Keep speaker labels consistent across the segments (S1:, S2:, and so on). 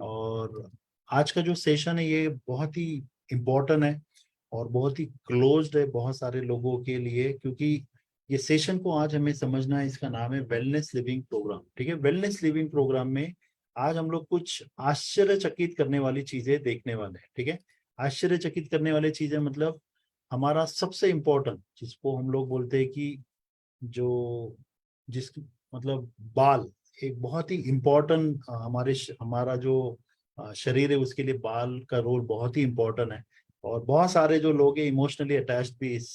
S1: और आज का जो सेशन है ये बहुत ही इम्पोर्टेंट है और बहुत ही क्लोज्ड है बहुत सारे लोगों के लिए, क्योंकि ये सेशन को आज हमें समझना है। इसका नाम है वेलनेस लिविंग प्रोग्राम। ठीक है, वेलनेस लिविंग प्रोग्राम में आज हम लोग कुछ आश्चर्यचकित करने वाली चीजें देखने वाले हैं। ठीक है, आश्चर्यचकित करने वाली चीजें मतलब हमारा सबसे इम्पोर्टेंट, जिसको हम लोग बोलते हैं कि जो जिस मतलब बाल, एक बहुत ही इम्पोर्टेंट हमारा जो शरीर है उसके लिए बाल का रोल बहुत ही इम्पोर्टेंट है। और बहुत सारे जो लोग हैं इमोशनली अटैच्ड भी इस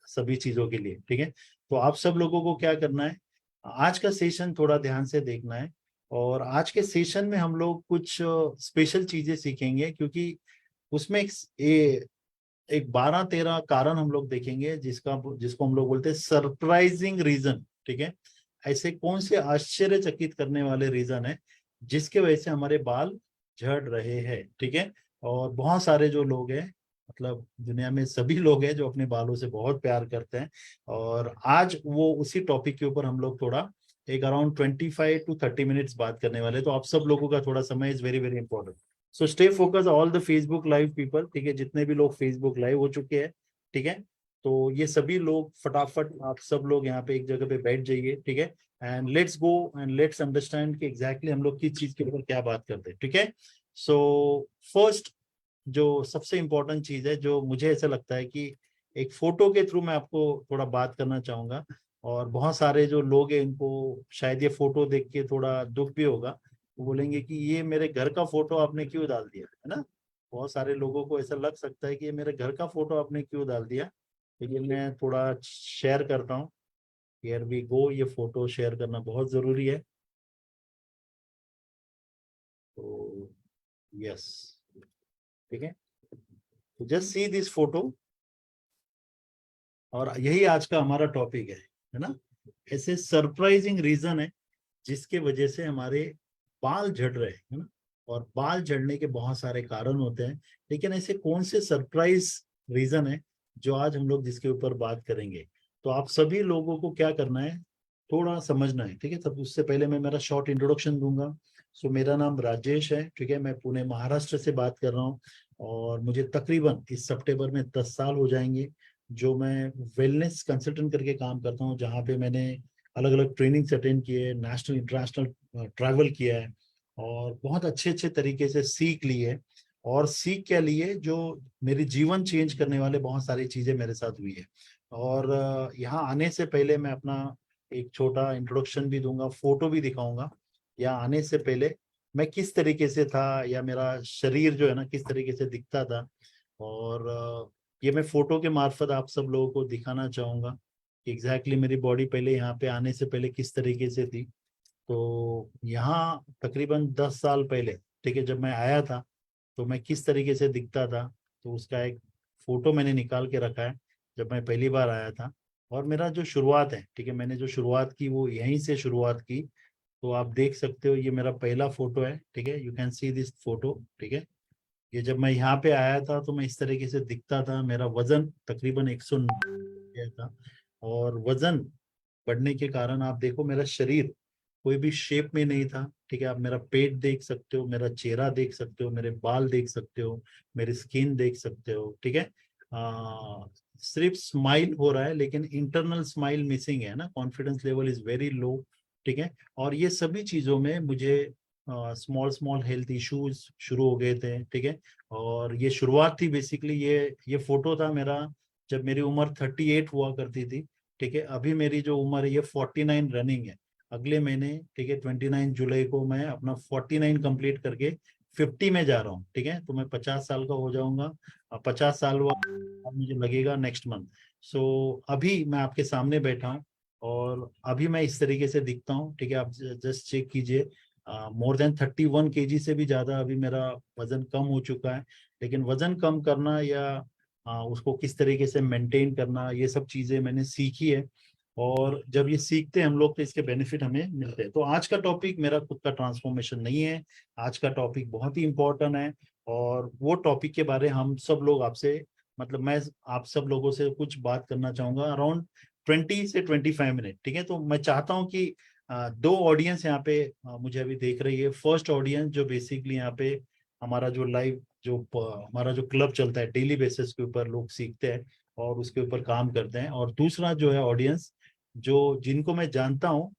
S1: सभी चीजों के लिए। ठीक है, तो आप सब लोगों को क्या करना है, आज का सेशन थोड़ा ध्यान से देखना है। और आज के सेशन में हम लोग कुछ स्पेशल चीजें सीखेंगे, क्योंकि उसमें एक 12-13 कारण हम लोग देखेंगे जिसको हम लोग बोलते हैं सरप्राइजिंग रीजन। ठीक है, ऐसे कौन से आश्चर्यचकित करने वाले रीजन है जिसके वजह से हमारे बाल झड़ रहे हैं। ठीक है, और बहुत सारे जो लोग हैं, मतलब दुनिया में सभी लोग हैं जो अपने बालों से बहुत प्यार करते हैं। और आज वो उसी टॉपिक के ऊपर हम लोग थोड़ा एक अराउंड 25 to 30 मिनट्स बात करने वाले हैं। तो आप सब लोगों का थोड़ा समय is very very important. So stay focus all the Facebook live people. ठीक है, जितने भी लोग फेसबुक लाइव हो चुके हैं, ठीक है, तो ये सभी लोग फटाफट आप सब लोग यहाँ पे एक जगह पे बैठ जाइए। ठीक है, and let's go and let's understand कि एग्जैक्टली हम लोग किस चीज के ऊपर क्या बात करते हैं। ठीक है, सो फर्स्ट जो सबसे इम्पोर्टेंट चीज है जो मुझे ऐसा लगता है कि एक फोटो के थ्रू मैं आपको थोड़ा बात करना चाहूंगा। और बहुत सारे जो लोग हैं इनको शायद ये फोटो देख के थोड़ा दुख भी होगा। वो बोलेंगे कि ये मेरे घर का फोटो आपने क्यों डाल दिया, है ना। बहुत सारे लोगों को ऐसा लग सकता है कि ये मेरे घर का फोटो आपने क्यों डाल दिया। लेकिन मैं थोड़ा शेयर करता हूँ। हियर वी गो, ये फोटो शेयर करना बहुत जरूरी है। तो यस, ठीक है, तो जस्ट सी दिस फोटो। और यही आज का हमारा टॉपिक है ना। ऐसे सरप्राइजिंग रीजन है जिसके वजह से हमारे बाल झड़ रहे हैं, है ना। और बाल झड़ने के बहुत सारे कारण होते हैं, लेकिन ऐसे कौन से सरप्राइज रीजन है जो आज हम लोग जिसके ऊपर बात करेंगे। तो आप सभी लोगों को क्या करना है, थोड़ा समझना है। ठीक है, तब उससे पहले मैं मेरा शॉर्ट इंट्रोडक्शन दूंगा। सो मेरा नाम राजेश है। ठीक है, मैं पुणे महाराष्ट्र से बात कर रहा हूँ। और मुझे तकरीबन इस सितंबर में 10 साल हो जाएंगे जो मैं वेलनेस कंसल्टेंट करके काम करता हूँ, जहाँ पे मैंने अलग अलग ट्रेनिंग्स अटेंड किए, नेशनल इंटरनेशनल ट्रैवल किया है और बहुत अच्छे अच्छे तरीके से सीख ली है। और सीख क्या ली है, जो मेरी जीवन चेंज करने वाले बहुत सारी चीजें मेरे साथ हुई है। और यहाँ आने से पहले मैं अपना एक छोटा इंट्रोडक्शन भी दूंगा, फोटो भी दिखाऊंगा। यहाँ आने से पहले मैं किस तरीके से था, या मेरा शरीर जो है ना किस तरीके से दिखता था। और ये मैं फोटो के मार्फत आप सब लोगों को दिखाना चाहूंगा कि एग्जैक्टली मेरी बॉडी पहले यहाँ पे आने से पहले किस तरीके से थी। तो यहाँ तकरीबन 10 साल पहले, ठीक है, जब मैं आया था तो मैं किस तरीके से दिखता था, तो उसका एक फोटो मैंने निकाल के रखा है जब मैं पहली बार आया था। और मेरा जो शुरुआत है, ठीक है, मैंने जो शुरुआत की वो यहीं से शुरुआत की। तो आप देख सकते हो ये मेरा पहला फोटो है। ठीक है, you can see this photo. ठीक है, ये जब मैं यहाँ पे आया था तो मैं इस तरीके से दिखता था। मेरा वजन तकरीबन 109 था। और वजन बढ़ने के कारण आप देखो मेरा शरीर कोई भी शेप में नहीं था। ठीक है, आप मेरा पेट देख सकते हो, मेरा चेहरा देख सकते हो, मेरे बाल देख सकते हो, मेरी स्किन देख सकते हो। ठीक है, सिर्फ स्माइल हो रहा है लेकिन इंटरनल स्माइल मिसिंग है ना, confidence level is very low. ठीक है, और ये सभी चीजों में मुझे स्मॉल स्मॉल हेल्थ इश्यूज शुरू हो गए थे। ठीक है, और ये शुरुआत थी बेसिकली, ये फोटो था मेरा जब मेरी उम्र 38 हुआ करती थी। ठीक है, अभी मेरी जो उम्र है ये 49 रनिंग है अगले महीने। ठीक है, 29 जुलाई को मैं अपना 49 कंप्लीट करके 50 में जा रहा हूँ। ठीक है, तो मैं 50 साल का हो जाऊंगा। 50 साल अब मुझे लगेगा नेक्स्ट मंथ। सो अभी मैं आपके सामने बैठा हूँ और अभी मैं इस तरीके से दिखता हूँ। ठीक है, आप जस्ट चेक कीजिए, मोर देन 31 kg से भी ज्यादा अभी मेरा वजन कम हो चुका है। लेकिन वजन कम करना या उसको किस तरीके से मेंटेन करना, ये सब चीजें मैंने सीखी है। और जब ये सीखते हैं हम लोग तो इसके बेनिफिट हमें मिलते हैं। तो आज का टॉपिक मेरा खुद का ट्रांसफॉर्मेशन नहीं है, आज का टॉपिक बहुत ही इंपॉर्टेंट है। और वो टॉपिक के बारे हम सब लोग आपसे, मतलब मैं आप सब लोगों से कुछ बात करना चाहूंगा अराउंड 20 से 25 मिनट। ठीक है, तो मैं चाहता हूँ कि दो ऑडियंस यहाँ पे मुझे अभी देख रही है। फर्स्ट ऑडियंस जो बेसिकली यहाँ पे हमारा जो लाइव जो हमारा जो क्लब चलता है डेली बेसिस के ऊपर लोग सीखते हैं और उसके ऊपर काम करते हैं, और दूसरा जो है ऑडियंस जो जिनको मैं जानता हूँ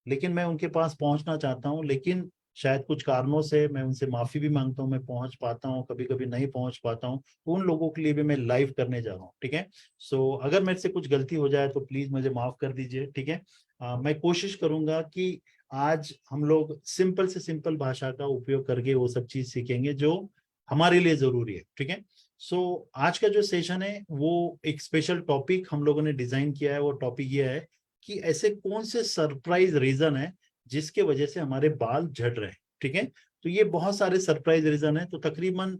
S1: लेकिन मैं उनके पास पहुंचना चाहता हूँ, लेकिन शायद कुछ कारणों से मैं उनसे माफी भी मांगता हूँ, मैं पहुंच पाता हूँ कभी कभी नहीं पहुंच पाता हूँ, तो उन लोगों के लिए भी मैं लाइव करने जा रहा हूँ। ठीक है, सो अगर मेरे से कुछ गलती हो जाए तो प्लीज मुझे माफ कर दीजिए। ठीक है, मैं कोशिश करूंगा कि आज हम लोग सिंपल से सिंपल भाषा का उपयोग करके वो सब चीज सीखेंगे जो हमारे लिए जरूरी है। ठीक है, सो आज का जो सेशन है वो एक स्पेशल टॉपिक हम लोगों ने डिजाइन किया है। वो टॉपिक ये है कि ऐसे कौन से सरप्राइज रीजन है जिसके वजह से हमारे बाल झड़ रहे हैं। ठीक है, तो ये बहुत सारे सरप्राइज रीजन है, तो तकरीबन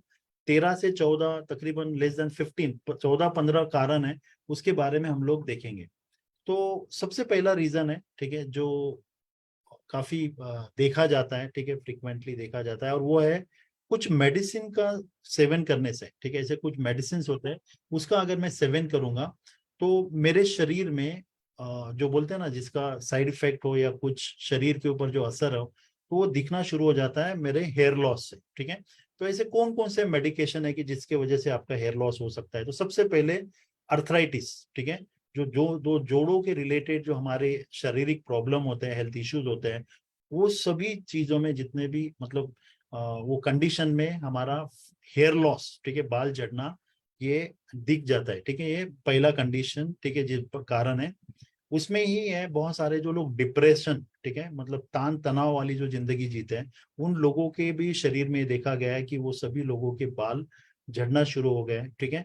S1: 13 से 14, तकरीबन लेस देन 15, 14-15 कारण है, उसके बारे में हम लोग देखेंगे। तो सबसे पहला रीजन है, ठीक है, जो काफी देखा जाता है, ठीक है, फ्रिक्वेंटली देखा जाता है, और वो है कुछ मेडिसिन का सेवन करने से। ठीक है, ऐसे कुछ मेडिसिन होते हैं, उसका अगर मैं सेवन करूंगा तो मेरे शरीर में जो बोलते हैं ना जिसका साइड इफेक्ट हो या कुछ शरीर के ऊपर जो असर हो, तो वो दिखना शुरू हो जाता है मेरे हेयर लॉस से। ठीक है, तो ऐसे कौन कौन से मेडिकेशन है कि जिसके वजह से आपका हेयर लॉस हो सकता है? तो सबसे पहले अर्थराइटिस। ठीक है, जो जो दो जोड़ों के रिलेटेड जो हमारे शारीरिक प्रॉब्लम होते हैं, हेल्थ इश्यूज होते हैं, वो सभी चीजों में जितने भी मतलब वो कंडीशन में हमारा हेयर लॉस, ठीक है, बाल झड़ना, ये दिख जाता है। ठीक है, ये पहला कंडीशन, ठीक है, जिस पर कारण है। उसमें ही है बहुत सारे जो लोग डिप्रेशन, ठीक है, मतलब तान तनाव वाली जो जिंदगी जीते हैं, उन लोगों के भी शरीर में देखा गया है कि वो सभी लोगों के बाल झड़ना शुरू हो गए हैं। ठीक है,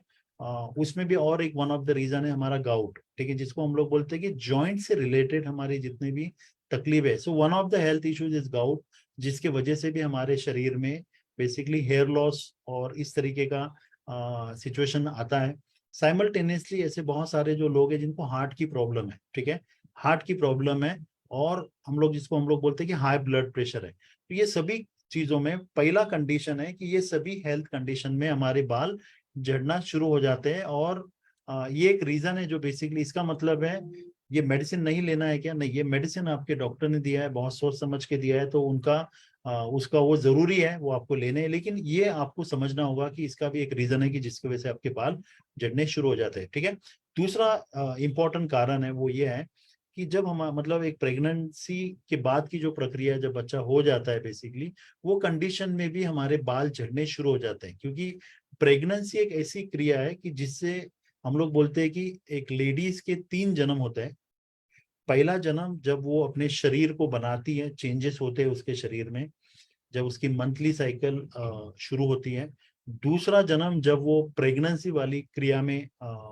S1: उसमें भी और एक वन ऑफ द रीजन है हमारा गाउट। ठीक है, जिसको हम लोग बोलते हैं कि जॉइंट से रिलेटेड हमारी जितनी भी तकलीफ है, so one of the health issues is gout, जिसके वजह से भी हमारे शरीर में बेसिकली हेयर लॉस और इस तरीके का सिचुएशन आता है। साइमल्टेनियसली ऐसे बहुत सारे जो लोग हैं जिनको हार्ट की प्रॉब्लम है, ठीक है, हार्ट की प्रॉब्लम है, और हम लोग जिसको हम लोग बोलते हैं कि हाई ब्लड प्रेशर है, तो ये सभी चीजों में पहला कंडीशन है कि ये सभी हेल्थ कंडीशन में हमारे बाल झड़ना शुरू हो जाते हैं। और ये एक रीजन है जो बेसिकली इसका मतलब है ये मेडिसिन नहीं लेना है क्या? नहीं, ये मेडिसिन आपके डॉक्टर ने दिया है, बहुत सोच समझ के दिया है, तो उनका उसका वो जरूरी है, वो आपको लेने हैं, लेकिन ये आपको समझना होगा कि इसका भी एक रीजन है कि जिसकी वजह से आपके बाल झड़ने शुरू हो जाते हैं। ठीक है, दूसरा इंपॉर्टेंट कारण है वो ये है कि जब हम मतलब एक प्रेगनेंसी के बाद की जो प्रक्रिया है, जब बच्चा हो जाता है बेसिकली, वो कंडीशन में भी हमारे बाल झड़ने शुरू हो जाते हैं, क्योंकि प्रेगनेंसी एक ऐसी क्रिया है कि जिससे हम लोग बोलते हैं कि एक लेडीज के 3 जन्म होते हैं। पहला जन्म जब वो अपने शरीर को बनाती है, चेंजेस होते हैं उसके शरीर में, जब उसकी मंथली साइकिल शुरू होती है। दूसरा जन्म जब वो प्रेगनेंसी वाली क्रिया में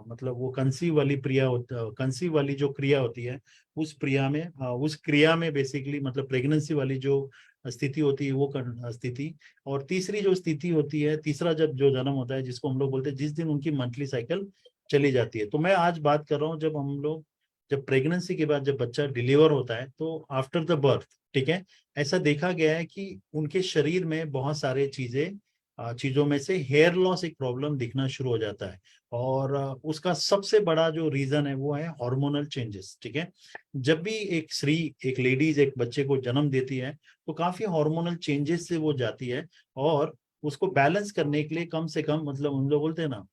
S1: मतलब वो कंसीव वाली कंसीव वाली जो क्रिया होती है, उस क्रिया में बेसिकली मतलब प्रेगनेंसी वाली जो स्थिति होती है, वो स्थिति। और तीसरी जो स्थिति होती है, तीसरा जब जो जन्म होता है, जिसको हम लोग बोलते हैं जिस दिन उनकी मंथली साइकिल चली जाती है। तो मैं आज बात कर रहा हूँ जब प्रेगनेंसी के बाद जब बच्चा डिलीवर होता है, तो आफ्टर द बर्थ, ठीक है, ऐसा देखा गया है कि उनके शरीर में बहुत सारे चीजों में से हेयर लॉस एक प्रॉब्लम दिखना शुरू हो जाता है। और उसका सबसे बड़ा जो रीजन है वो है हार्मोनल चेंजेस। ठीक है, जब भी एक स्त्री, एक लेडीज एक बच्चे को जन्म देती है, तो काफी हार्मोनल चेंजेस से वो जाती है, और उसको बैलेंस करने के लिए कम से कम मतलब हम लोग बोलते हैं ना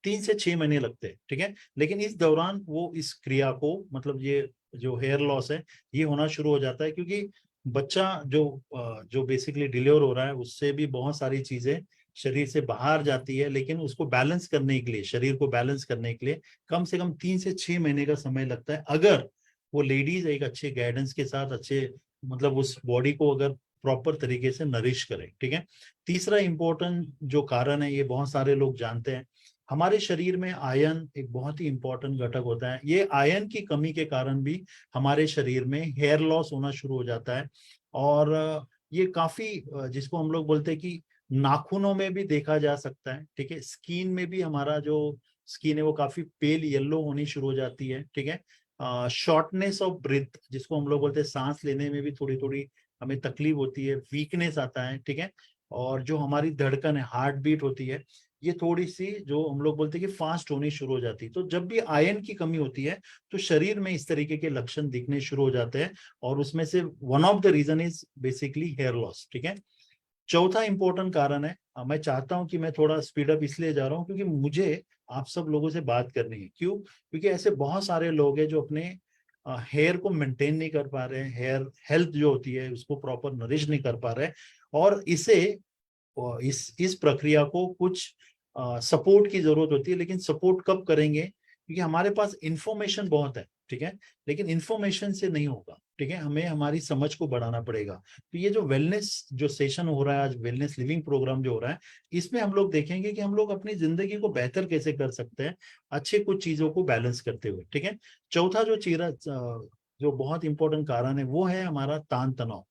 S1: 3 से 6 महीने लगते हैं। ठीक है, लेकिन इस दौरान वो इस क्रिया को मतलब ये जो हेयर लॉस है ये होना शुरू हो जाता है, क्योंकि बच्चा जो बेसिकली डिलीवर हो रहा है उससे भी बहुत सारी चीजें शरीर से बाहर जाती है, लेकिन उसको बैलेंस करने के लिए, शरीर को बैलेंस करने के लिए कम से कम 3 से 6 महीने का समय लगता है, अगर वो लेडीज एक अच्छे गाइडेंस के साथ अच्छे मतलब उस बॉडी को अगर प्रॉपर तरीके से नरिश करे। ठीक है, तीसरा इंपॉर्टेंट जो कारण है, ये बहुत सारे लोग जानते हैं, हमारे शरीर में आयरन एक बहुत ही इंपॉर्टेंट घटक होता है। ये आयरन की कमी के कारण भी हमारे शरीर में हेयर लॉस होना शुरू हो जाता है। और ये काफी जिसको हम लोग बोलते हैं कि नाखूनों में भी देखा जा सकता है। ठीक है, स्किन में भी हमारा जो स्किन है वो काफी पेल येलो होनी शुरू हो जाती है। ठीक है, शॉर्टनेस ऑफ ब्रीथ, जिसको हम लोग बोलते हैं सांस लेने में भी थोड़ी थोड़ी हमें तकलीफ होती है, वीकनेस आता है। ठीक है, और जो हमारी धड़कन है, हार्ट बीट होती है, ये थोड़ी सी जो हम लोग बोलते हैं कि फास्ट होनी शुरू हो जाती है। तो जब भी आयरन की कमी होती है तो शरीर में इस तरीके के लक्षण दिखने शुरू हो जाते हैं, और उसमें से one of the reason is basically hair loss. ठीक है, चौथा इंपॉर्टेंट कारण है, मैं चाहता हूं कि मैं थोड़ा स्पीड अप इसलिए जा रहा हूं क्योंकि मुझे आप सब लोगों से बात करनी है। क्यों? क्योंकि ऐसे बहुत सारे लोग हैं जो अपने हेयर को मेंटेन नहीं कर पा रहे हैं, हेयर हेल्थ जो होती है उसको प्रॉपर नरिश नहीं कर पा रहे हैं, और इस प्रक्रिया को कुछ सपोर्ट की जरूरत होती है। लेकिन सपोर्ट कब करेंगे? क्योंकि हमारे पास इंफॉर्मेशन बहुत है, ठीक है, लेकिन इंफॉर्मेशन से नहीं होगा। ठीक है, हमें हमारी समझ को बढ़ाना पड़ेगा। तो ये जो वेलनेस जो सेशन हो रहा है आज, वेलनेस लिविंग प्रोग्राम जो हो रहा है, इसमें हम लोग देखेंगे कि हम लोग अपनी जिंदगी को बेहतर कैसे कर सकते हैं, अच्छे कुछ चीजों को बैलेंस करते हुए। ठीक है, चौथा जो बहुत इंपॉर्टेंट कारण है वो है हमारा तान तनाव।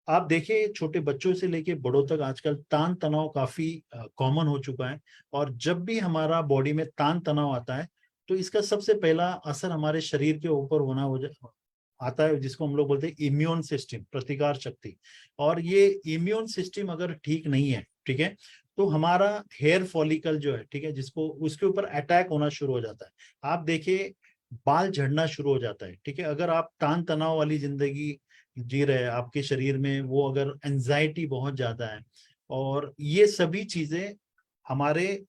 S1: आप देखिए छोटे बच्चों से लेके बड़ों तक आजकल तान तनाव काफी कॉमन हो चुका है। और जब भी हमारा बॉडी में तान तनाव आता है तो इसका सबसे पहला असर हमारे शरीर के ऊपर आता है, जिसको हम लोग बोलते हैं इम्यून सिस्टम, प्रतिकार शक्ति। और ये इम्यून सिस्टम अगर ठीक नहीं है, ठीक है, तो हमारा हेयर फॉलिकल जो है, ठीक है, जिसको उसके ऊपर अटैक होना शुरू हो जाता है। आप देखिए बाल झड़ना शुरू हो जाता है। ठीक है, अगर आप तान तनाव वाली जिंदगी जी रहे हैं, आपके शरीर में वो अगर एंजाइटी बहुत ज्यादा है, और ये सभी चीजें हमारे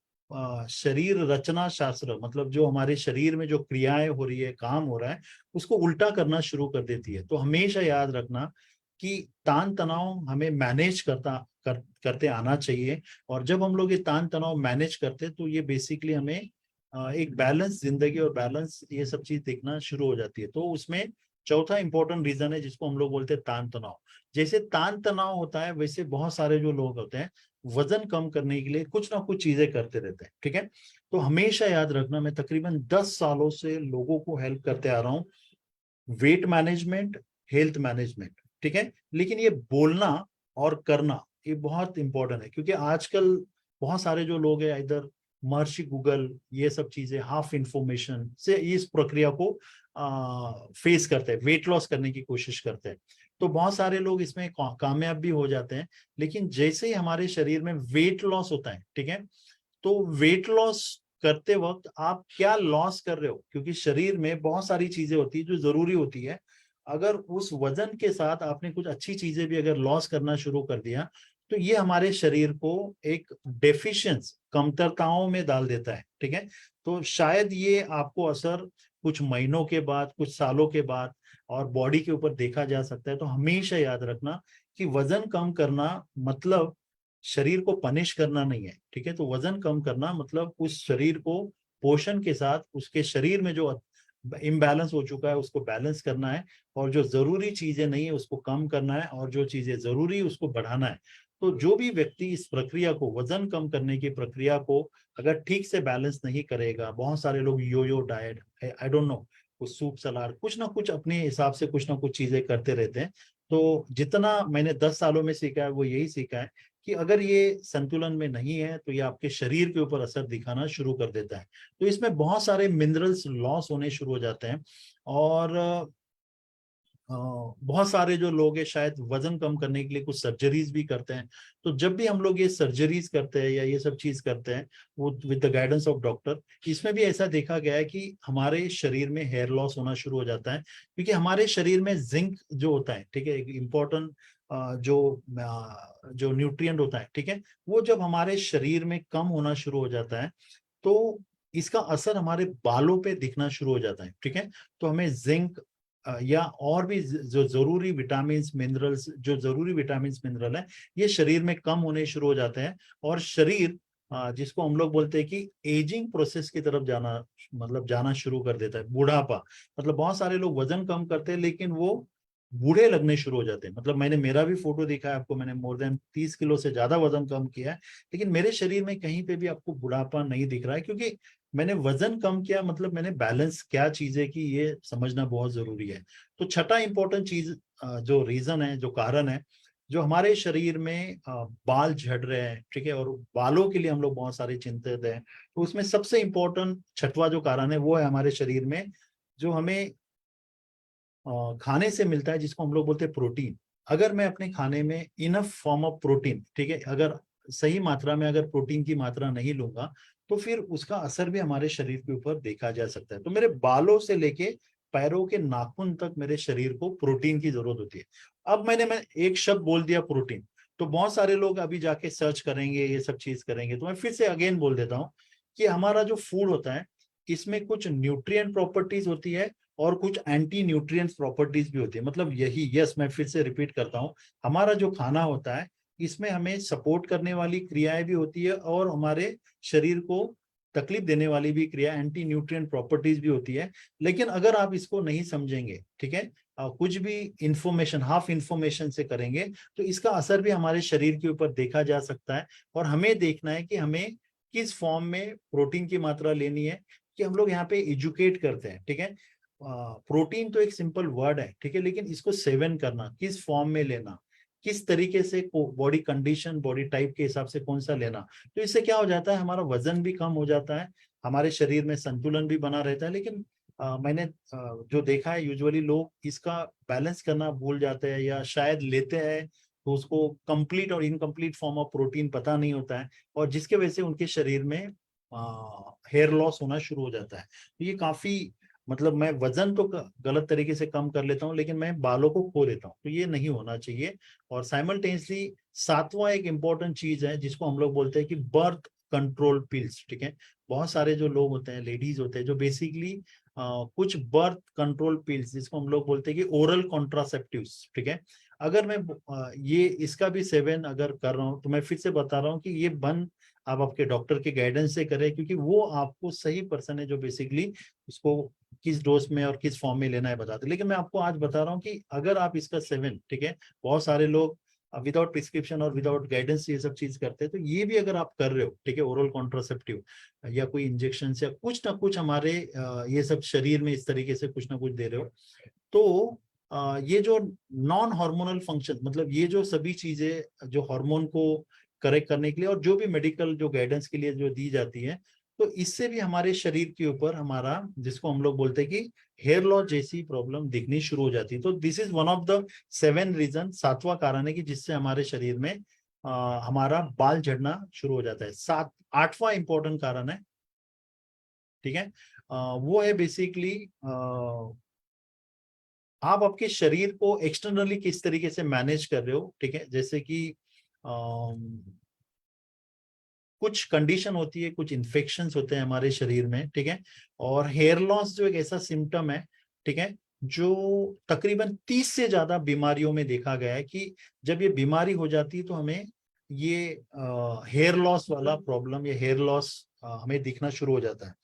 S1: शरीर रचना शास्त्र, मतलब जो हमारे शरीर में जो क्रियाएं हो रही है, काम हो रहा है, उसको उल्टा करना शुरू कर देती है। तो हमेशा याद रखना कि तान तनाव हमें मैनेज करते आना चाहिए। और जब हम लोग ये तान तनाव मैनेज करते हैं तो ये बेसिकली हमें एक बैलेंस जिंदगी और बैलेंस ये सब चीज देखना शुरू हो जाती है। तो उसमें चौथा इंपॉर्टेंट रीजन है जिसको हम लोग बोलते हैं तान तनाव। जैसे तान तनाव होता है वैसे बहुत सारे जो लोग होते हैं वजन कम करने के लिए कुछ ना कुछ चीजें करते रहते हैं। ठीक है, तो हमेशा याद रखना, मैं तकरीबन 10 सालों से लोगों को हेल्प करते आ रहा हूँ, वेट मैनेजमेंट, हेल्थ मैनेजमेंट। ठीक है, लेकिन ये बोलना और करना ये बहुत इंपॉर्टेंट है, क्योंकि आजकल बहुत सारे जो लोग हैं इधर महर्षि गूगल ये सब चीजें हाफ इंफॉर्मेशन से इस प्रक्रिया को फेस करते हैं, वेट लॉस करने की कोशिश करते हैं। तो बहुत सारे लोग इसमें कामयाब भी हो जाते हैं। लेकिन जैसे ही हमारे शरीर में वेट लॉस होता है, ठीक है, तो वेट लॉस करते वक्त आप क्या लॉस कर रहे हो, क्योंकि शरीर में बहुत सारी चीजें होती है जो जरूरी होती है। अगर उस वजन के साथ आपने कुछ अच्छी चीजें भी अगर लॉस करना शुरू कर दिया तो ये हमारे शरीर को एक डेफिशिएंस, कमतरताओं में डाल देता है। ठीक है, तो शायद ये आपको असर कुछ महीनों के बाद, कुछ सालों के बाद और बॉडी के ऊपर देखा जा सकता है। तो हमेशा याद रखना कि वजन कम करना मतलब शरीर को पनिश करना नहीं है। ठीक है, तो वजन कम करना मतलब उस शरीर को पोषण के साथ उसके शरीर में जो इम्बैलेंस हो चुका है उसको बैलेंस करना है, और जो जरूरी चीजें नहीं है उसको कम करना है, और जो चीजें जरूरी है उसको बढ़ाना है। तो जो भी व्यक्ति इस प्रक्रिया को, वजन कम करने की प्रक्रिया को अगर ठीक से बैलेंस नहीं करेगा, बहुत सारे लोग यो डाइट, आई डोंट नो, कुछ सूप सलाद, कुछ ना कुछ अपने हिसाब से कुछ ना कुछ चीजें करते रहते हैं। तो जितना मैंने 10 सालों में सीखा है वो यही सीखा है कि अगर ये संतुलन में नहीं है तो ये आपके शरीर के ऊपर असर दिखाना शुरू कर देता है। तो इसमें बहुत सारे मिनरल्स लॉस होने शुरू हो जाते हैं। और बहुत सारे जो लोग हैं शायद वजन कम करने के लिए कुछ सर्जरीज भी करते हैं। तो जब भी हम लोग ये सर्जरीज करते हैं या ये सब चीज करते हैं वो with the guidance of doctor, इसमें भी ऐसा देखा गया है कि हमारे शरीर में हेयर लॉस होना शुरू हो जाता है, क्योंकि हमारे शरीर में जिंक जो होता है, ठीक है, एक इम्पोर्टेंट जो न्यूट्रिएंट होता है, ठीक है, वो जब हमारे शरीर में कम होना शुरू हो जाता है तो इसका असर हमारे बालों पे दिखना शुरू हो जाता है। ठीक है, तो हमें जिंक या और भी जो जरूरी विटामिन मिनरल्स, जो जरूरी विटामिन मिनरल है, ये शरीर में कम होने शुरू हो जाते हैं। और शरीर जिसको हम लोग बोलते हैं कि एजिंग प्रोसेस की तरफ जाना, मतलब जाना शुरू कर देता है, बुढ़ापा। मतलब बहुत सारे लोग वजन कम करते हैं लेकिन वो बूढ़े लगने शुरू हो जाते हैं। मतलब मैंने मेरा भी फोटो दिखा है आपको, मैंने मोर देन 30 किलो से ज्यादा वजन कम किया है, लेकिन मेरे शरीर में कहीं पे भी आपको बुढ़ापा नहीं दिख रहा है, क्योंकि मैंने वजन कम किया, मतलब मैंने बैलेंस क्या चीजें की ये समझना बहुत जरूरी है। तो छठा इंपॉर्टेंट चीज, जो रीजन है, जो कारण है, जो हमारे शरीर में बाल झड़ रहे हैं, ठीक है, और बालों के लिए हम लोग बहुत सारे चिंतित हैं, तो उसमें सबसे इंपॉर्टेंट छठवा जो कारण है वो है हमारे शरीर में जो हमें खाने से मिलता है, जिसको हम लोग बोलते हैं प्रोटीन। अगर मैं अपने खाने में इनफ फॉर्म ऑफ प्रोटीन, ठीक है, अगर सही मात्रा में अगर प्रोटीन की मात्रा नहीं लूंगा तो फिर उसका असर भी हमारे शरीर के ऊपर देखा जा सकता है। तो मेरे बालों से लेके पैरों के नाखून तक मेरे शरीर को प्रोटीन की जरूरत होती है। अब मैं एक शब्द बोल दिया प्रोटीन, तो बहुत सारे लोग अभी जाके सर्च करेंगे, ये सब चीज करेंगे। तो मैं फिर से अगेन बोल देता हूँ कि हमारा जो फूड होता है इसमें कुछ न्यूट्रिएंट प्रॉपर्टीज होती है और कुछ एंटी न्यूट्रिएंट प्रॉपर्टीज भी होती है। मतलब यही, यस, मैं फिर से रिपीट करता हूँ, हमारा जो खाना होता है इसमें हमें सपोर्ट करने वाली क्रियाएं भी होती है और हमारे शरीर को तकलीफ देने वाली भी क्रिया, एंटी न्यूट्रिएंट प्रॉपर्टीज भी होती है। लेकिन अगर आप इसको नहीं समझेंगे, ठीक है, कुछ भी इंफॉर्मेशन हाफ इंफॉर्मेशन से करेंगे तो इसका असर भी हमारे शरीर के ऊपर देखा जा सकता है। और हमें देखना है कि हमें किस फॉर्म में प्रोटीन की मात्रा लेनी है, कि हम लोग यहाँ पे एजुकेट करते हैं, ठीक है। प्रोटीन तो एक सिंपल वर्ड है, ठीक है, लेकिन इसको सेवन करना, किस फॉर्म में लेना, किस तरीके से बॉडी कंडीशन, बॉडी टाइप के हिसाब से कौन सा लेना, तो इससे क्या हो जाता है, हमारा वजन भी कम हो जाता है, हमारे शरीर में संतुलन भी बना रहता है। लेकिन मैंने जो देखा है, यूजुअली लोग इसका बैलेंस करना भूल जाते हैं या शायद लेते हैं तो उसको कंप्लीट और इनकम्प्लीट फॉर्म ऑफ प्रोटीन पता नहीं होता है, और जिसके वजह से उनके शरीर में हेयर लॉस होना शुरू हो जाता है। तो ये काफी, मतलब मैं वजन तो गलत तरीके से कम कर लेता हूँ लेकिन मैं बालों को खो देता हूँ, तो ये नहीं होना चाहिए। और साइमल्टेनियसली सातवां एक इम्पोर्टेंट चीज है जिसको हम लोग बोलते हैं कि बर्थ कंट्रोल पिल्स, ठीक है। बहुत सारे जो लोग होते हैं, लेडीज होते हैं, जो बेसिकली कुछ बर्थ कंट्रोल पिल्स जिसको हम लोग बोलते हैं कि ओरल कॉन्ट्रासेप्टिव्स, ठीक है। अगर मैं ये इसका भी सेवन अगर कर रहा हूँ तो मैं फिर से बता रहा हूँ कि ये बंद आप आपके डॉक्टर के गाइडेंस से करें, क्योंकि वो आपको सही पर्सन है जो बेसिकली उसको किस डोज में और किस फॉर्म में लेना है बताते। लेकिन मैं आपको आज बता रहा हूँ कि अगर आप इसका सेवन, ठीक है, बहुत सारे लोग विदाउट प्रिस्क्रिप्शन और विदाउट गाइडेंस ये सब चीज करते हैं, तो ये भी अगर आप कर रहे हो, ठीक है, ओरल कॉन्ट्रासेप्टिव या कोई इंजेक्शन या कुछ ना कुछ हमारे ये सब शरीर में इस तरीके से कुछ ना कुछ दे रहे हो, तो ये जो नॉन हार्मोनल फंक्शन, मतलब ये जो सभी चीजें जो हार्मोन को करेक्ट करने के लिए और जो भी मेडिकल जो गाइडेंस के लिए जो दी जाती है, तो इससे भी हमारे शरीर के ऊपर हमारा, जिसको हम लोग बोलते हैं कि हेयर लॉस जैसी प्रॉब्लम दिखनी शुरू हो जाती है। तो this is one of the seven reason, सातवां कारण है कि जिससे हमारे शरीर में हमारा बाल झड़ना शुरू हो जाता है। आठवां इंपॉर्टेंट कारण है, ठीक है, वो है बेसिकली आप आपके शरीर को एक्सटर्नली किस तरीके से मैनेज कर रहे हो, ठीक है। जैसे कि कुछ कंडीशन होती है, कुछ इन्फेक्शंस होते हैं हमारे शरीर में, ठीक है। और हेयर लॉस जो एक ऐसा सिम्टम है, ठीक है, जो तकरीबन 30 से ज्यादा बीमारियों में देखा गया है कि जब ये बीमारी हो जाती है तो हमें ये हेयर लॉस वाला प्रॉब्लम, या हेयर लॉस हमें दिखना शुरू हो जाता है।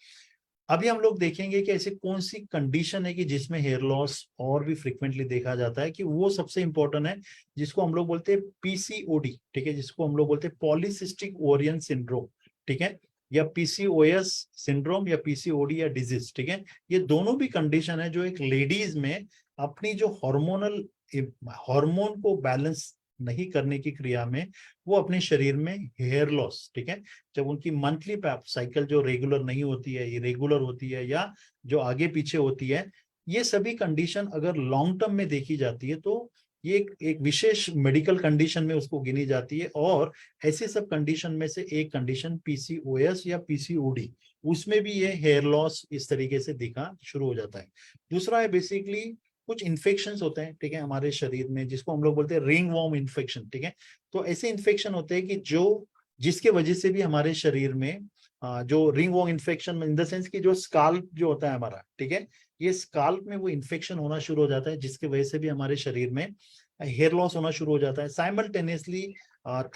S1: अभी हम लोग देखेंगे कि ऐसी कौन सी कंडीशन है कि जिसमें हेयर लॉस और भी फ्रिक्वेंटली देखा जाता है, कि वो सबसे इंपॉर्टेंट है जिसको हम लोग बोलते हैं पीसीओडी, ठीक है, जिसको हम लोग बोलते हैं पॉलीसिस्टिक ओरियन सिंड्रोम, ठीक है, या पीसीओएस सिंड्रोम या पीसीओडी या डिजीज, ठीक है। ये दोनों भी कंडीशन है जो एक लेडीज में अपनी जो हार्मोन को बैलेंस नहीं करने की क्रिया में वो अपने शरीर में हेयर लॉस, ठीक है, जब उनकी मंथली साइकिल जो रेगुलर नहीं होती है, इरेगुलर होती है, या जो आगे पीछे होती है, ये सभी कंडीशन अगर लॉन्ग टर्म में देखी जाती है तो ये एक विशेष मेडिकल कंडीशन में उसको गिनी जाती है। और ऐसे सब कंडीशन में से एक कंडीशन पीसीओएस या पीसीओडी, उसमें भी ये हेयर लॉस इस तरीके से दिखा शुरू हो जाता है। दूसरा है बेसिकली कुछ इन्फेक्शंस होते हैं, ठीक है, हमारे शरीर में, जिसको हम लोग बोलते हैं रिंग वॉर्म इन्फेक्शन, ठीक है। तो ऐसे इन्फेक्शन होते हैं कि जो जिसके वजह से भी हमारे शरीर में जो ringworm infection in the sense कि जो स्काल्प जो होता है हमारा, ठीक है, ये स्काल्प में वो इन्फेक्शन होना शुरू हो जाता है, जिसके वजह से भी हमारे शरीर में हेयर लॉस होना शुरू हो जाता है। साइमल्टेनियसली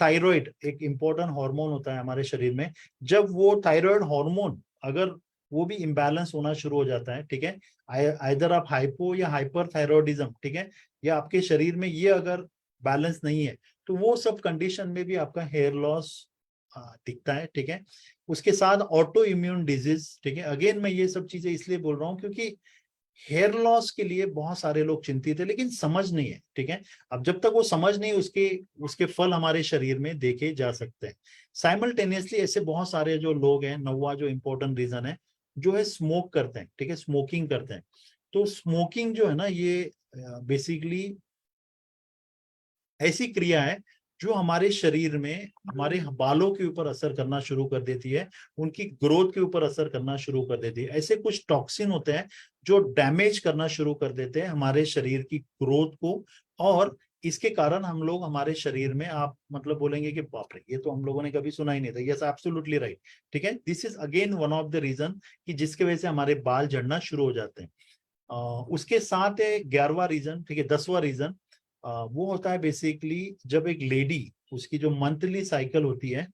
S1: थायराइड एक इंपॉर्टेंट हार्मोन होता है हमारे शरीर में, जब वो थायराइड हार्मोन अगर वो भी इम्बैलेंस होना शुरू हो जाता है, ठीक है, आइदर आप हाइपो या हाइपर थायरॉयडिज्म, ठीक है, या आपके शरीर में ये अगर बैलेंस नहीं है, तो वो सब कंडीशन में भी आपका हेयर लॉस दिखता है, ठीक है। उसके साथ ऑटो इम्यून डिजीज, ठीक है। अगेन मैं ये सब चीजें इसलिए बोल रहा हूँ क्योंकि हेयर लॉस के लिए बहुत सारे लोग चिंतित है लेकिन समझ नहीं है, ठीक है। अब जब तक वो समझ नहीं, उसके उसके फल हमारे शरीर में देखे जा सकते हैं। साइमल्टेनियसली ऐसे बहुत सारे जो लोग हैं, नौवा जो इंपॉर्टेंट रीजन है, जो है स्मोक करते हैं, ठीक है, स्मोकिंग करते हैं। तो स्मोकिंग जो है ना, ये बेसिकली ऐसी क्रिया है जो हमारे शरीर में हमारे बालों के ऊपर असर करना शुरू कर देती है, उनकी ग्रोथ के ऊपर असर करना शुरू कर देती है। ऐसे कुछ टॉक्सिन होते हैं जो डैमेज करना शुरू कर देते हैं हमारे शरीर की ग्रोथ को, और इसके कारण हम लोग हमारे शरीर में, आप मतलब बोलेंगे कि बाप रे, ये तो हम लोगों ने कभी सुना ही नहीं था। Yes, absolutely right. ठीक है, this is again one of the reason कि जिसके वजह से हमारे बाल झड़ना शुरू हो जाते हैं। उसके साथ है 11वां रीजन, ठीक है, 10वां रीजन वो होता है बेसिकली जब एक लेडी, उसकी जो मंथली साइकिल होती है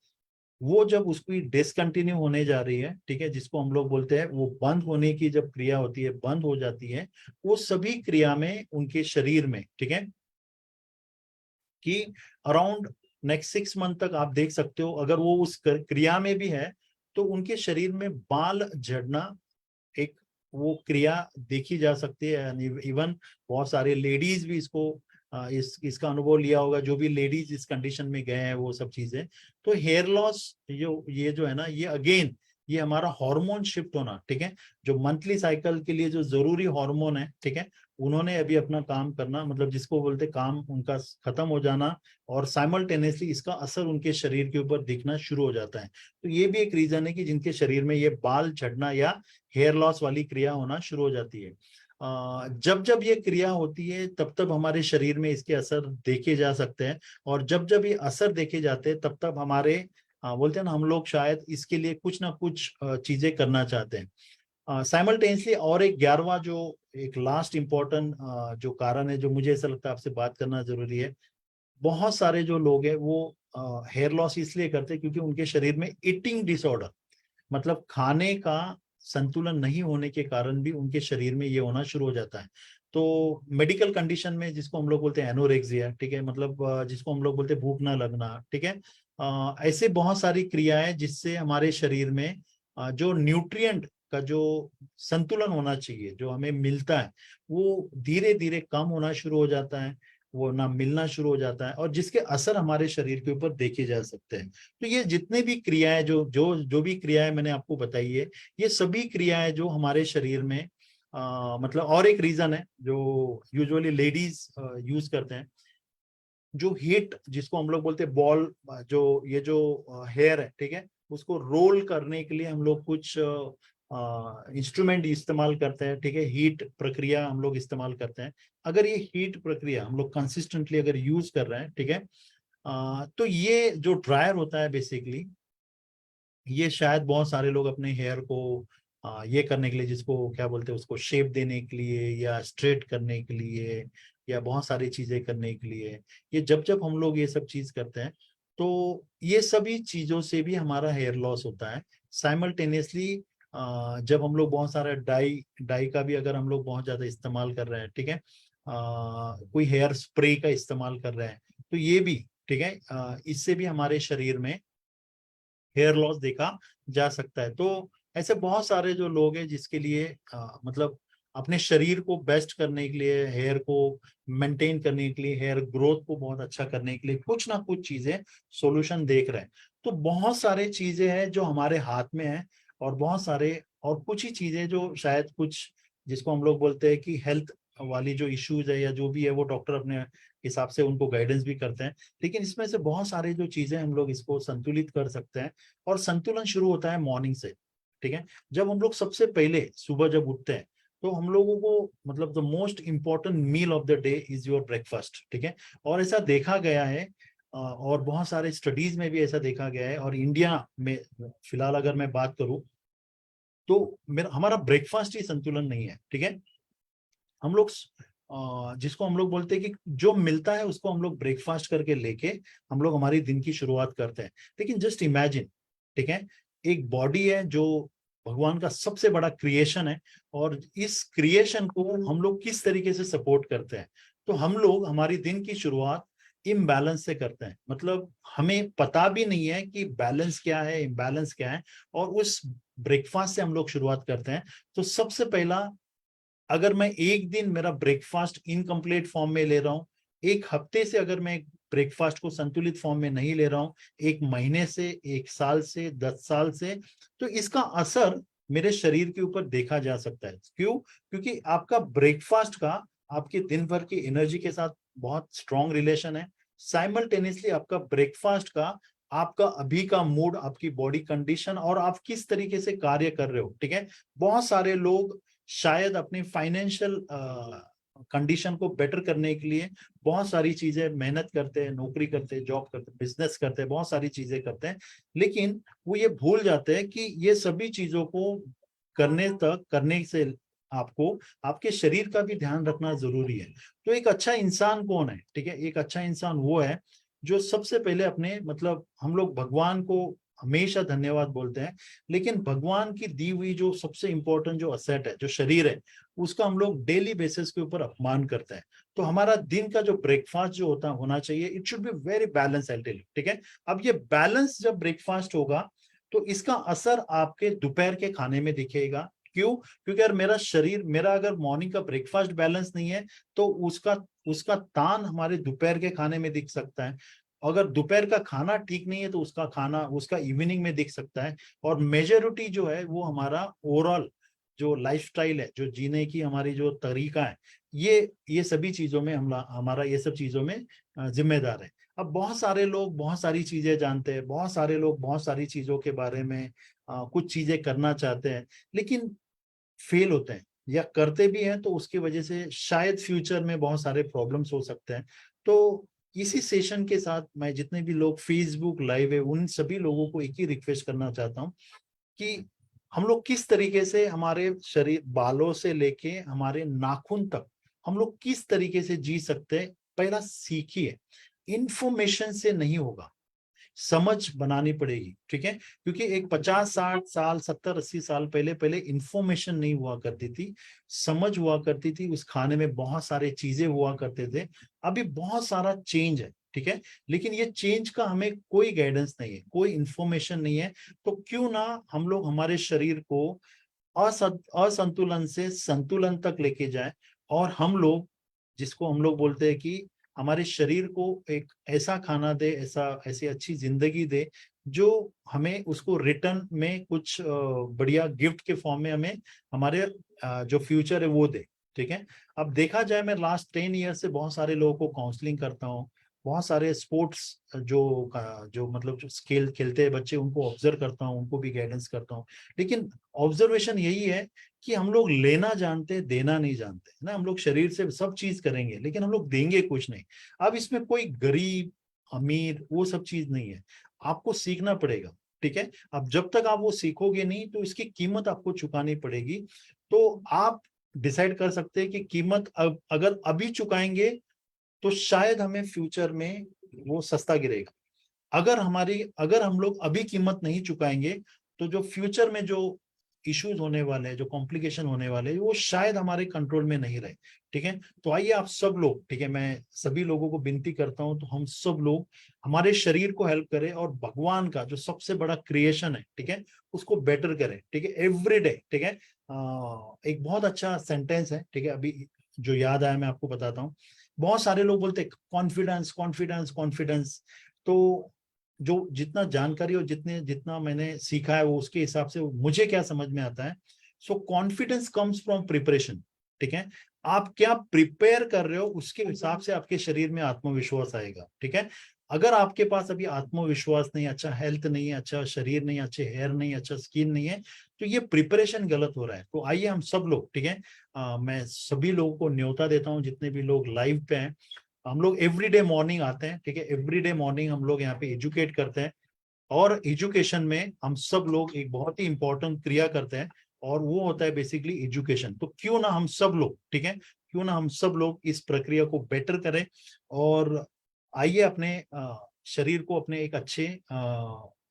S1: वो जब उसकी डिसकंटिन्यू होने जा रही है, ठीक है, जिसको हम लोग बोलते हैं वो बंद होने की जब क्रिया होती है, बंद हो जाती है, वो सभी क्रिया में उनके शरीर में, ठीक है, कि अराउंड नेक्स्ट 6 मंथ तक आप देख सकते हो, अगर वो उस क्रिया में भी है तो उनके शरीर में बाल झड़ना एक वो क्रिया देखी जा सकती है। इवन बहुत सारे लेडीज भी इसको इसका अनुभव लिया होगा, जो भी लेडीज इस कंडीशन में गए हैं वो सब चीजें। तो हेयर लॉस ये जो है ना, ये अगेन ये हमारा हार्मोन शिफ्ट होना, ठीक है, जो मंथली साइकिल के लिए जो जरूरी हार्मोन है, ठीक है, उन्होंने अभी अपना काम करना, मतलब जिसको बोलते काम उनका खत्म हो जाना, और साइमल्टेनियसली इसका असर उनके शरीर के ऊपर दिखना शुरू हो जाता है। तो ये भी एक रीजन है कि जिनके शरीर में ये बाल झड़ना या हेयर लॉस वाली क्रिया होना शुरू हो जाती है। जब जब ये क्रिया होती है तब तब हमारे शरीर में इसके असर देखे जा सकते हैं, और जब जब ये असर देखे जाते हैं तब तब हमारे बोलते हैं ना, हम लोग शायद इसके लिए कुछ ना कुछ चीजें करना चाहते हैं साइमल्टेनियसली। और एक 11वां जो एक लास्ट इंपॉर्टेंट जो कारण है, जो मुझे ऐसा लगता है आपसे बात करना जरूरी है, बहुत सारे जो लोग हैं वो हेयर लॉस इसलिए करते हैं क्योंकि उनके शरीर में ईटिंग डिसऑर्डर, मतलब खाने का संतुलन नहीं होने के कारण भी उनके शरीर में ये होना शुरू हो जाता है। तो मेडिकल कंडीशन में जिसको हम लोग बोलते हैं एनोरेक्सिया, ठीक है, मतलब जिसको हम लोग बोलते हैं भूख ना लगना, ठीक है, ऐसे बहुत सारी क्रियाएं जिससे हमारे शरीर में जो न्यूट्रिएंट का जो संतुलन होना चाहिए, जो हमें मिलता है, वो धीरे धीरे कम होना शुरू हो जाता है, वो ना मिलना शुरू हो जाता है, और जिसके असर हमारे शरीर के ऊपर देखे जा सकते हैं। तो ये जितने भी क्रियाएं जो जो जो भी क्रियाएं मैंने आपको बताई है, ये सभी क्रियाएं जो हमारे शरीर में मतलब, और एक रीजन है जो यूजुअली लेडीज यूज करते हैं, जो हीट जिसको हम लोग बोलते हैं बॉल, जो ये जो हेयर है, ठीक है, उसको रोल करने के लिए हम लोग कुछ इंस्ट्रूमेंट इस्तेमाल करते हैं, ठीक है, हीट प्रक्रिया हम लोग इस्तेमाल करते हैं। अगर ये हीट प्रक्रिया हम लोग कंसिस्टेंटली अगर यूज कर रहे हैं, ठीक है, तो ये जो ड्रायर होता है बेसिकली, ये शायद बहुत सारे लोग अपने हेयर को ये करने के लिए, जिसको क्या बोलते हैं, उसको शेप देने के लिए या स्ट्रेट करने के लिए या बहुत सारी चीजें करने के लिए, ये जब जब हम लोग ये सब चीज करते हैं तो ये सभी चीजों से भी हमारा हेयर लॉस होता है साइमल्टेनियसली। जब हम लोग बहुत सारा डाई डाई का भी अगर हम लोग बहुत ज्यादा इस्तेमाल कर रहे हैं, ठीक है, कोई हेयर स्प्रे का इस्तेमाल कर रहे हैं, तो ये भी, ठीक है, इससे भी हमारे शरीर में हेयर लॉस देखा जा सकता है। तो ऐसे बहुत सारे जो लोग हैं जिसके लिए मतलब अपने शरीर को बेस्ट करने के लिए, हेयर को मेंटेन करने के लिए, हेयर ग्रोथ को बहुत अच्छा करने के लिए कुछ ना कुछ चीजें सॉल्यूशन देख रहे हैं। तो बहुत सारे चीजें हैं जो हमारे हाथ में है, और बहुत सारे और कुछ ही चीजें जो शायद कुछ, जिसको हम लोग बोलते हैं कि हेल्थ वाली जो इश्यूज है या जो भी है, वो डॉक्टर अपने हिसाब से उनको गाइडेंस भी करते हैं। लेकिन इसमें से बहुत सारे जो चीजें हम लोग इसको संतुलित कर सकते हैं, और संतुलन शुरू होता है मॉर्निंग से, ठीक है। जब हम लोग सबसे पहले सुबह जब उठते हैं तो हम लोगों को मतलब the most important meal of the day is your breakfast, ठीक है। और ऐसा देखा गया है और बहुत सारे स्टडीज में भी ऐसा देखा गया है, और इंडिया में फिलहाल अगर मैं बात करूं तो मेरा हमारा ब्रेकफास्ट ही संतुलन नहीं है, ठीक है। हम लोग जिसको हम लोग बोलते हैं कि जो मिलता है उसको हम लोग ब्रेकफास्ट करके लेके हम लोग हमारी दिन की शुरुआत करते हैं। लेकिन जस्ट इमेजिन, ठीक है, एक बॉडी है जो भगवान का सबसे बड़ा क्रिएशन है, और इस क्रिएशन को हम लोग किस तरीके से सपोर्ट करते हैं। तो हम लोग हमारी दिन की शुरुआत इम्बैलेंस से करते हैं, मतलब हमें पता भी नहीं है कि बैलेंस क्या है, इम्बैलेंस क्या है, और उस ब्रेकफास्ट से हम लोग शुरुआत करते हैं। तो सबसे पहला, अगर मैं एक दिन मेरा ब्रेकफास्ट इनकम्प्लीट फॉर्म में ले रहा हूँ, एक हफ्ते से अगर मैं ब्रेकफास्ट को संतुलित फॉर्म में नहीं ले रहा हूँ, एक महीने से, एक साल से, 10 साल से, तो इसका असर मेरे शरीर के ऊपर देखा जा सकता है। क्यों? क्योंकि आपका ब्रेकफास्ट का आपके दिन भर की एनर्जी के साथ बहुत स्ट्रॉन्ग रिलेशन है। साइमल्टेनियसली आपका ब्रेकफास्ट का, आपका अभी का मूड, आपकी बॉडी कंडीशन और आप किस तरीके से कार्य कर रहे हो, ठीक है। बहुत सारे लोग शायद अपनी फाइनेंशियल कंडीशन को बेटर करने के लिए बहुत सारी चीजें मेहनत करते हैं, नौकरी करते हैं, जॉब करते हैं, बिजनेस करते हैं, बहुत सारी चीजें करते हैं, लेकिन वो ये भूल जाते हैं कि ये सभी चीजों को करने से आपको आपके शरीर का भी ध्यान रखना जरूरी है। तो एक अच्छा इंसान कौन है, ठीक है, एक अच्छा इंसान वो है जो सबसे पहले अपने, मतलब हम लोग भगवान को हमेशा धन्यवाद बोलते हैं, लेकिन भगवान की दी हुई जो सबसे इंपॉर्टेंट जो असेट है, जो शरीर है, उसका हम लोग डेली बेसिस के ऊपर अपमान करते हैं। तो हमारा दिन का जो ब्रेकफास्ट जो होना चाहिए, it should be very balance, I tell you, ठीक है। अब ये बैलेंस जब ब्रेकफास्ट होगा तो इसका असर आपके दोपहर के खाने में दिखेगा। क्यों? क्योंकि अगर मेरा शरीर, मेरा अगर मॉर्निंग का ब्रेकफास्ट बैलेंस नहीं है तो उसका उसका तान हमारे दोपहर के खाने में दिख सकता है। अगर दोपहर का खाना ठीक नहीं है तो उसका खाना उसका इवनिंग में दिख सकता है। और मेजोरिटी जो है वो हमारा ओवरऑल जो लाइफस्टाइल है, जो जीने की हमारी जो तरीका है, ये सभी चीजों में हमारा ये सब चीजों में जिम्मेदार है। अब बहुत सारे लोग बहुत सारी चीजें जानते हैं, बहुत सारे लोग बहुत सारी चीजों के बारे में कुछ चीजें करना चाहते हैं, लेकिन फेल होते हैं या करते भी हैं तो उसकी वजह से शायद फ्यूचर में बहुत सारे प्रॉब्लम्स हो सकते हैं। तो इसी सेशन के साथ मैं जितने भी लोग फेसबुक लाइव है उन सभी लोगों को एक ही रिक्वेस्ट करना चाहता हूँ कि हम लोग किस तरीके से हमारे शरीर, बालों से लेके हमारे नाखून तक, हम लोग किस तरीके से जी सकते हैं, पहला सीखिए। इंफॉर्मेशन से नहीं होगा, समझ बनानी पड़ेगी, ठीक है। क्योंकि एक 50-60 साल 70-80 साल पहले पहले इंफॉर्मेशन नहीं हुआ करती थी, समझ हुआ करती थी, उस खाने में बहुत सारे चीजें हुआ करते थे। अभी बहुत सारा चेंज है, ठीक है, लेकिन ये चेंज का हमें कोई गाइडेंस नहीं है, कोई इंफॉर्मेशन नहीं है। तो क्यों ना हम लोग हमारे शरीर को असंतुलन से संतुलन तक लेके जाए, और हम लोग, जिसको हम लोग बोलते हैं कि हमारे शरीर को एक ऐसा खाना दे, ऐसा ऐसी अच्छी जिंदगी दे जो हमें उसको रिटर्न में कुछ बढ़िया गिफ्ट के फॉर्म में हमें हमारे जो फ्यूचर है वो दे, ठीक है। अब देखा जाए, मैं लास्ट 10 ईयर से बहुत सारे लोगों को काउंसलिंग करता हूँ, बहुत सारे स्पोर्ट्स जो मतलब जो स्किल खेलते हैं बच्चे, उनको ऑब्जर्व करता हूँ, उनको भी गाइडेंस करता हूँ। लेकिन ऑब्जर्वेशन यही है कि हम लोग लेना जानते, देना नहीं जानते ना। हम लोग शरीर से सब चीज करेंगे लेकिन हम लोग देंगे कुछ नहीं। अब इसमें कोई गरीब अमीर वो सब चीज नहीं है, आपको सीखना पड़ेगा, ठीक है। अब जब तक आप वो सीखोगे नहीं तो इसकी कीमत आपको चुकानी पड़ेगी। तो आप डिसाइड कर सकते हैं कि कीमत अगर अभी चुकाएंगे तो शायद हमें फ्यूचर में वो सस्ता गिरेगा। अगर हम लोग अभी कीमत नहीं चुकाएंगे तो जो फ्यूचर में जो इश्यूज होने वाले हैं, जो कॉम्प्लिकेशन होने वाले हैं, वो शायद हमारे कंट्रोल में नहीं रहे, ठीक है। तो आइए आप सब लोग, ठीक है, मैं सभी लोगों को विनती करता हूं, तो हम सब लोग हमारे शरीर को हेल्प करें और भगवान का जो सबसे बड़ा क्रिएशन है, ठीक है, उसको बेटर करें, ठीक है, एवरी डे, ठीक है। एक बहुत अच्छा सेंटेंस है, ठीक है, अभी जो याद आया मैं आपको बताता हूँ। बहुत सारे लोग बोलते हैं कॉन्फिडेंस कॉन्फिडेंस कॉन्फिडेंस। तो जो जितना जानकारी और जितना मैंने सीखा है वो उसके हिसाब से मुझे क्या समझ में आता है। सो कॉन्फिडेंस कम्स फ्रॉम प्रिपरेशन, ठीक है। आप क्या प्रिपेयर कर रहे हो उसके हिसाब से आपके शरीर में आत्मविश्वास आएगा, ठीक है। अगर आपके पास अभी आत्मविश्वास नहीं, अच्छा हेल्थ नहीं है, अच्छा शरीर नहीं, अच्छे हेयर नहीं, अच्छा स्किन नहीं है, तो ये प्रिपरेशन गलत हो रहा है। तो आइए हम सब लोग, ठीक है, मैं सभी लोगों को न्योता देता हूँ जितने भी लोग लाइव पे हैं, हम लोग एवरीडे मॉर्निंग आते हैं, ठीक है, एवरीडे मॉर्निंग हम लोग यहाँ पे एजुकेट करते हैं। और एजुकेशन में हम सब लोग एक बहुत ही इंपॉर्टेंट क्रिया करते हैं, और वो होता है बेसिकली एजुकेशन। तो क्यों ना हम सब लोग, ठीक है, क्यों ना हम सब लोग इस प्रक्रिया को बेटर करें, और आइए अपने शरीर को अपने एक अच्छे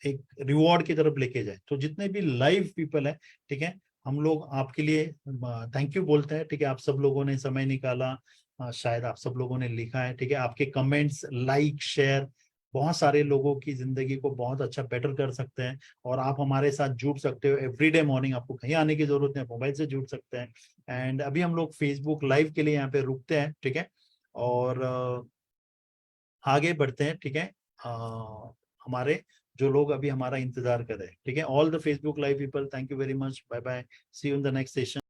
S1: एक रिवॉर्ड की तरफ लेके जाए। तो जितने भी लाइव पीपल है, ठीक है, हम लोग आपके लिए थैंक यू बोलते हैं, ठीक है। आप सब लोगों ने समय निकाला, शायद आप सब लोगों ने लिखा है, ठीक है, आपके कमेंट्स, लाइक, शेयर बहुत सारे लोगों की जिंदगी को बहुत अच्छा बेटर कर सकते हैं। और आप हमारे साथ जुड़ सकते हो एवरीडे मॉर्निंग, आपको कहीं आने की जरूरत नहीं, मोबाइल से जुड़ सकते हैं। एंड अभी हम लोग फेसबुक लाइव के लिए यहाँ पे रुकते हैं, ठीक है, और आगे बढ़ते हैं, ठीक है। हमारे जो लोग अभी हमारा इंतजार कर रहे हैं, ठीक है, all the Facebook live people, thank you very much, bye bye, see you in the next session.